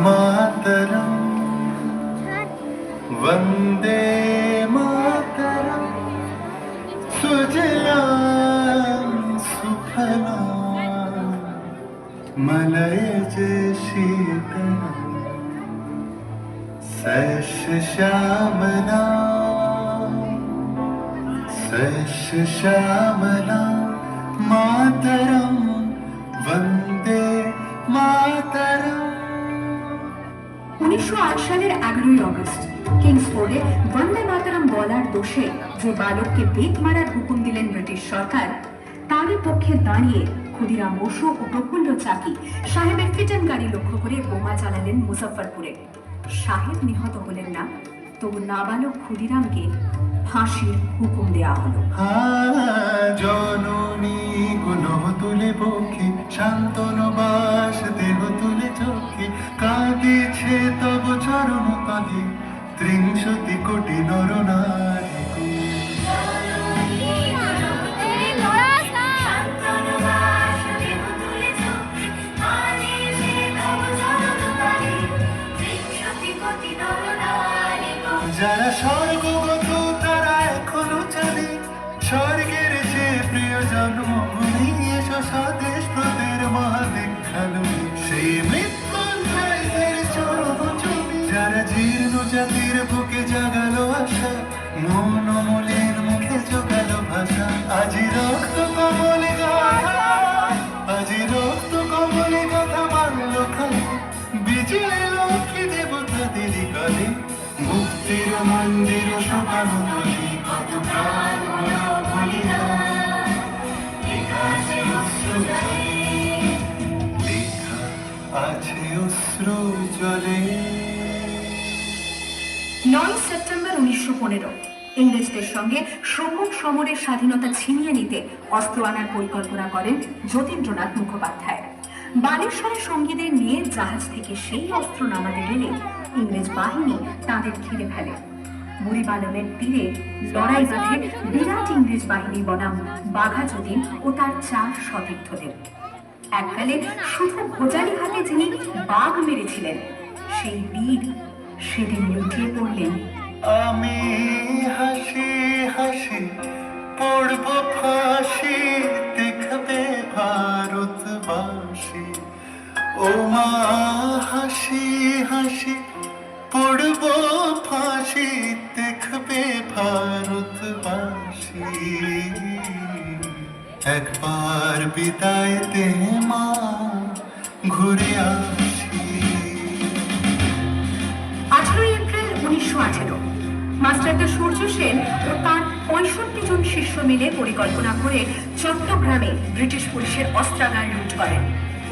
मातरम वंदे मातरम सुजलां सुफलां मलयज शीतलां सश्यामलां मातरम वंदे मातरम। 1908 সালের 11ই অগস্ট কিংসফোর্ডে বন্দে মাতরম বলার দোষে যে বালককে বেত মারার হুকুম দিলেন ব্রিটিশ সরকার, তারই পক্ষে দাঁড়িয়ে ক্ষুদিরাম বসু ও প্রফুল্ল চাকি সাহেবের ফিটন গাড়ি লক্ষ্য করে বোমা চালালেন মুজফ্ফরপুরে। সাহেব নিহত হলেন না, তবু নাবালক ক্ষুদিরামকে ফাঁসির হুকুম দেয়া হলো। জননী গুণ তুলে পক্ষে শান্তনু বাস দেহ তুলে চোখে কাঁদিছে তব চরণ তলে ত্রিংশতি কোটি নরনারী। যারা স্বর্গগত তারা এখনো চলে স্বর্গের যে প্রিয় জন্মভূমি, এসো স্বদেশ প্রদের মহাদীক্ষালু সেই মৃত্যুঞ্জয়ের চরম ছবি। যারা জীর্ণ জাতির বুকে জাগালো আশা, মন মলিন মুখে জোগালো ভাষা। আজি রক্ত কমলে গাথা, আজি রক্ত কমলে গাথা মানল খালি বিজয় লক্ষ্মী দেবতাদের কালে। মুক্তির মন্দির সকাল কত প্রাণ বলিদান, লেখা আছে অশ্রু জলে। 9 সেপ্টেম্বর 1915 ইংরেজদের সঙ্গে সম্মুখ সমরের স্বাধীনতা ছিনিয়ে নিতে অস্ত্র আনার পরিকল্পনা করেন যতীন্দ্রনাথ মুখোপাধ্যায়। বালেশ্বরে সঙ্গীদের নিয়ে জাহাজ থেকে সেই অস্ত্র নামাতে গেলে ইংরেজ বাহিনী তাদের ঘিরে ফেলে। বুড়িবালনের তীরে লড়াই বাঁধে বিরাট ইংরেজ বাহিনী বনাম বাঘা যতীন ও তার 4 সতীর্থদের। এককালে শুধু ভোজালি হাতে যিনি বাঘ মেরেছিলেন, সেই বীর সেদিন লুটিয়ে পড়লেন। আমি হাসি হাসি পড়ব ফাঁসি, দেখবে ভারতবাসী। ও মা হাসি হাসি পড়ব ফাঁসি, দেখবে ভারতবাসী। একবার বিদায় দে মা, ঘুরে আসি। 18 এপ্রিল 1918 মাস্টারদা সূর্য সেন ও তার 65 জন শিষ্য মিলে পরিকল্পনা করে চট্টগ্রামে ব্রিটিশ পুলিশের অস্ত্রাগার লুট করেন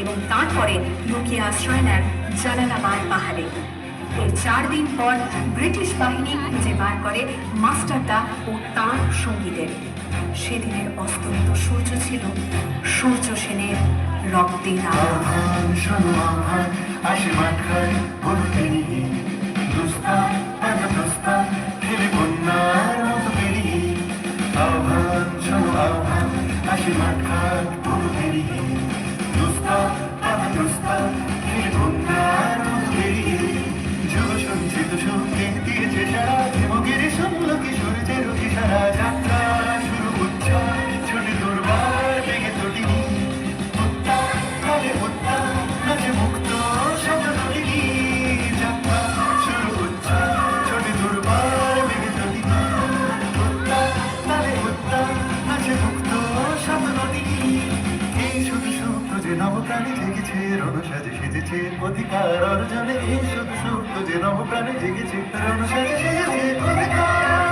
এবং তারপরে লুকিয়ে আশ্রয় নেন জালালাবাদ পাহাড়ে। এর 4 দিন পর ব্রিটিশ বাহিনী খুঁজে বার করে মাস্টারদা ও তার সঙ্গীদের। সেদিনের অস্তমিত সূর্য ছিল সূর্য সেনের রক্তের আহ্বান শোনো আহ্বান, আসে মাথায় বলতে দুস্তান দুস্তান ফেলে বন্যার মতো বেরিয়ে। আহ্বান শোনো আহ্বান, আসে মাথায় বলতে দুস্তান দুস্তান ফেলে বন্যার মতো বেরিয়ে। যুগ সঞ্চিত শক্তি দিয়েছে সারা জীবগির শুনল কিশোরদের সারা যাত্রা শুরু উচ্ছ্বাস ছুটে দুর্বার বেগে তটিনি উত্তাপ কালে উত্তাপ নাচে মুক্ত শব্দটিনি। যাত্রা শুরু উচ্ছ্বাস ছুটে দুর্বার বেগে তটিনি উত্তাপ কালে উত্তাপ নাচে মুক্ত শব্দটিনি। এই শুধু সুপ্ত যে নবপ্রাণী জেগেছে রণসাজে সেজেছে অধিকার অর্জনে। এই শুধু সুপ্ত যে নবপ্রাণী জেগেছে রণসাজে সেজেছে অধিকার